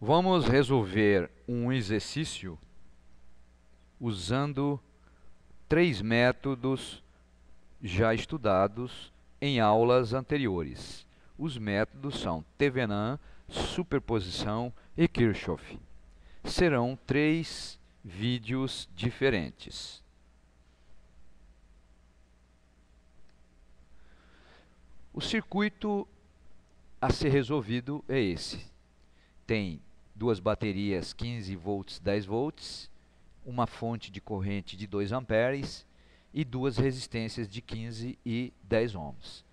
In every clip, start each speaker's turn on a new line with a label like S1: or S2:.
S1: Vamos resolver um exercício usando três métodos já estudados em aulas anteriores. Os métodos são Thevenin, superposição e Kirchhoff. Serão três vídeos diferentes. O circuito a ser resolvido é esse. Tem duas baterias 15 volts, 10 volts, uma fonte de corrente de 2 amperes e duas resistências de 15 e 10 ohms.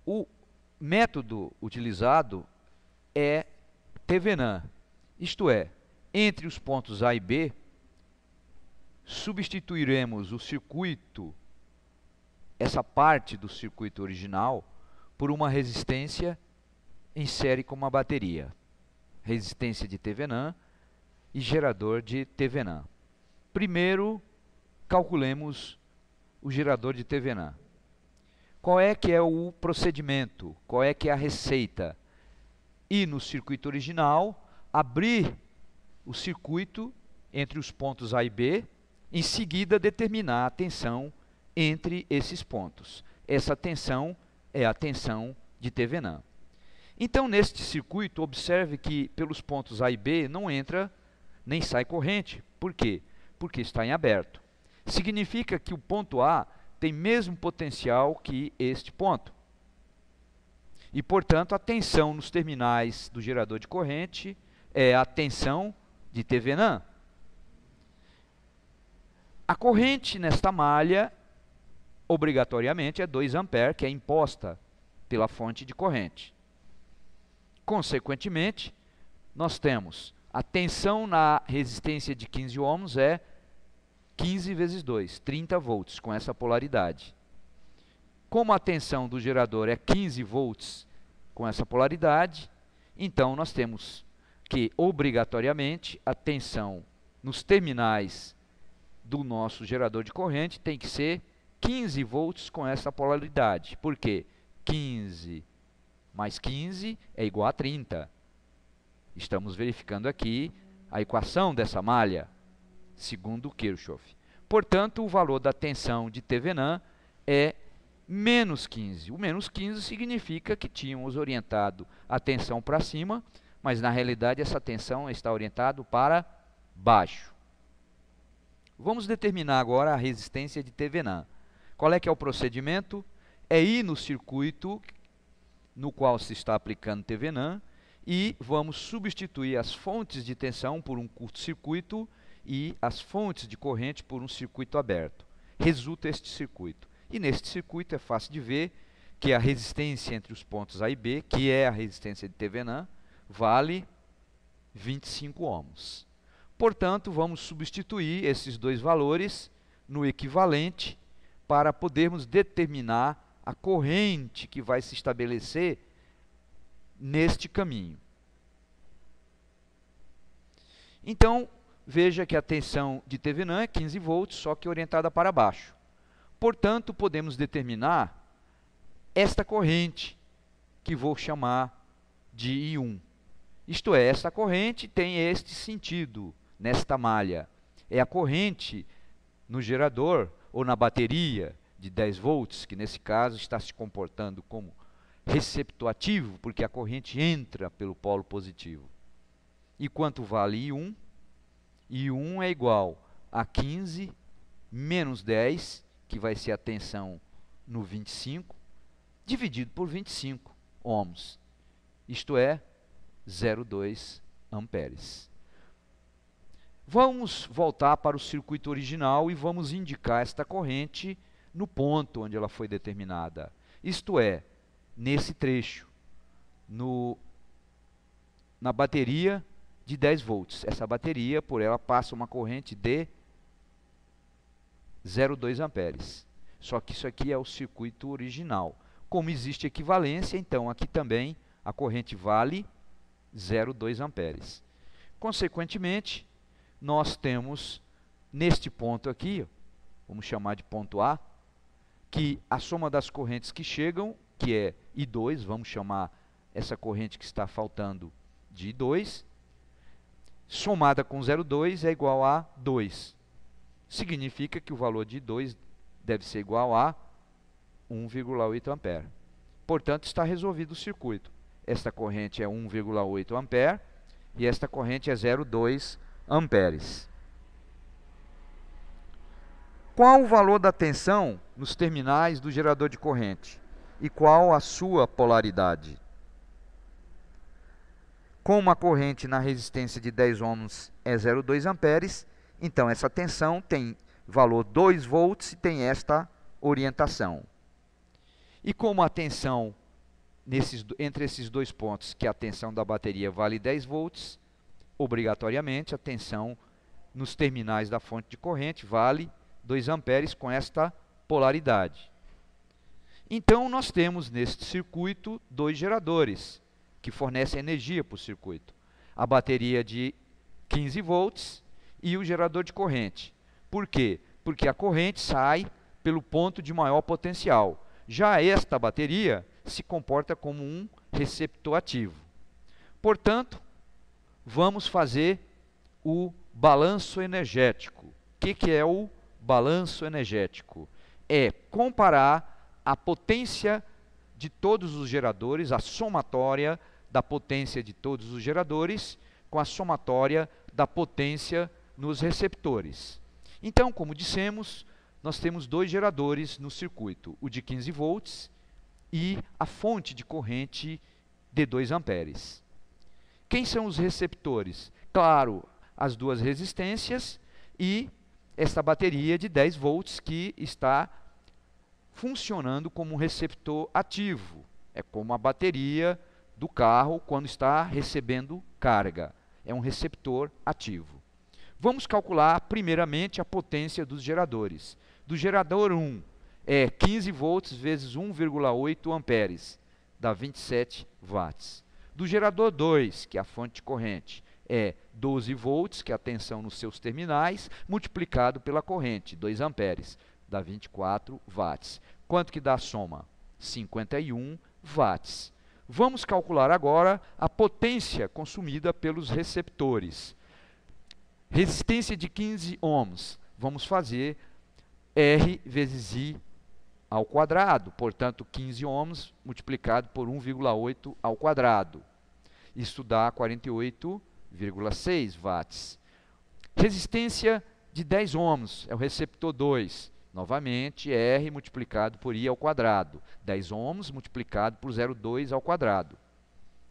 S1: O método utilizado é Thevenin, isto é, entre os pontos A e B, substituiremos o circuito, essa parte do circuito original, por uma resistência em série com uma bateria. Resistência de Thevenin e gerador de Thevenin. Primeiro, calculemos o gerador de Thevenin. Qual é que é o procedimento? Qual é que é a receita? Ir no circuito original, abrir o circuito entre os pontos A e B, em seguida determinar a tensão entre esses pontos. Essa tensão é a tensão de Thevenin. Então, neste circuito, observe que pelos pontos A e B não entra nem sai corrente. Por quê? Porque está em aberto. Significa que o ponto A tem mesmo potencial que este ponto. E, portanto, a tensão nos terminais do gerador de corrente é a tensão de Thevenin. A corrente nesta malha, obrigatoriamente, é 2 amperes, que é imposta pela fonte de corrente. Consequentemente, nós temos a tensão na resistência de 15 ohms é 15 vezes 2, 30 volts, com essa polaridade. Como a tensão do gerador é 15 volts com essa polaridade, então nós temos que, obrigatoriamente, a tensão nos terminais do nosso gerador de corrente tem que ser 15 volts com essa polaridade. Por quê? 15 mais 15 é igual a 30. Estamos verificando aqui a equação dessa malha, segundo Kirchhoff. Portanto, o valor da tensão de Thevenin é menos 15. O menos 15 significa que tínhamos orientado a tensão para cima, mas na realidade essa tensão está orientada para baixo. Vamos determinar agora a resistência de Thevenin. Qual é que é o procedimento? É ir no circuito no qual se está aplicando Thevenin e vamos substituir as fontes de tensão por um curto-circuito e as fontes de corrente por um circuito aberto. Resulta este circuito. E neste circuito é fácil de ver que a resistência entre os pontos A e B, que é a resistência de Thevenin, vale 25 ohms. Portanto, vamos substituir esses dois valores no equivalente para podermos determinar a corrente que vai se estabelecer neste caminho. Então, veja que a tensão de Thevenin é 15 volts, só que orientada para baixo. Portanto, podemos determinar esta corrente, que vou chamar de I1. Isto é, esta corrente tem este sentido, nesta malha. É a corrente no gerador ou na bateria de 10 volts, que nesse caso está se comportando como receptoativo, porque a corrente entra pelo polo positivo. E quanto vale I1? I1 é igual a 15 menos 10, que vai ser a tensão no 25, dividido por 25 ohms. Isto é 0,2 amperes. Vamos voltar para o circuito original e vamos indicar esta corrente no ponto onde ela foi determinada. Isto é, nesse trecho, na bateria de 10 volts. Essa bateria, por ela, passa uma corrente de 0,2 amperes. Só que isso aqui é o circuito original. Como existe equivalência, então aqui também a corrente vale 0,2 amperes. Consequentemente, nós temos neste ponto aqui, vamos chamar de ponto A, que a soma das correntes que chegam, que é I2, vamos chamar essa corrente que está faltando de I2, somada com 0,2 é igual a 2. Significa que o valor de 2 deve ser igual a 1,8 ampere. Portanto, está resolvido o circuito. Esta corrente é 1,8 ampere e esta corrente é 0,2 amperes. Qual o valor da tensão nos terminais do gerador de corrente? E qual a sua polaridade? Como a corrente na resistência de 10 ohms é 0,2 amperes, então essa tensão tem valor 2 volts e tem esta orientação. E como a tensão entre esses dois pontos, que a tensão da bateria vale 10 volts, obrigatoriamente a tensão nos terminais da fonte de corrente vale 2 amperes com esta polaridade. Então, nós temos neste circuito dois geradores que fornecem energia para o circuito. A bateria de 15 volts e o gerador de corrente. Por quê? Porque a corrente sai pelo ponto de maior potencial. Já esta bateria se comporta como um receptor ativo. Portanto, vamos fazer o balanço energético. O que é o balanço energético? É comparar a potência de todos os geradores, a somatória da potência de todos os geradores, com a somatória da potência nos receptores. Então, como dissemos, nós temos dois geradores no circuito, o de 15 volts e a fonte de corrente de 2 amperes. Quem são os receptores? Claro, as duas resistências e esta bateria de 10 volts que está funcionando como um receptor ativo. É como a bateria do carro quando está recebendo carga. É um receptor ativo. Vamos calcular primeiramente a potência dos geradores. Do gerador 1 é 15 volts vezes 1,8 amperes, dá 27 watts. Do gerador 2, que é a fonte de corrente, é 12 volts, que é a tensão nos seus terminais, multiplicado pela corrente, 2 amperes, dá 24 watts. Quanto que dá a soma? 51 watts. Vamos calcular agora a potência consumida pelos receptores. Resistência de 15 ohms. Vamos fazer R vezes I ao quadrado. Portanto, 15 ohms multiplicado por 1,8 ao quadrado. Isso dá 48,6 watts. Resistência de 10 ohms. É o receptor 2. Novamente, R multiplicado por I ao quadrado. 10 ohms multiplicado por 0,2 ao quadrado.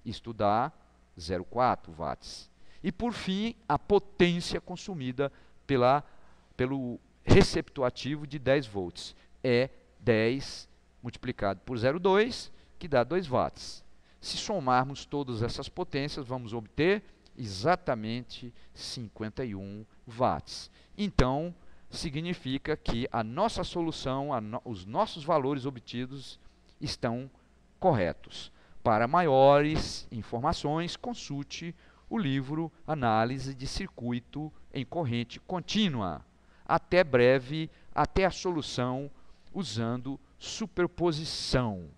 S1: Isto dá 0,4 watts. E, por fim, a potência consumida pelo receptor ativo de 10 volts. É 10 multiplicado por 0,2, que dá 2 watts. Se somarmos todas essas potências, vamos obter exatamente 51 watts. Então, significa que a nossa solução, os nossos valores obtidos estão corretos. Para maiores informações, consulte o livro Análise de Circuito em Corrente Contínua. Até breve, até a solução usando superposição.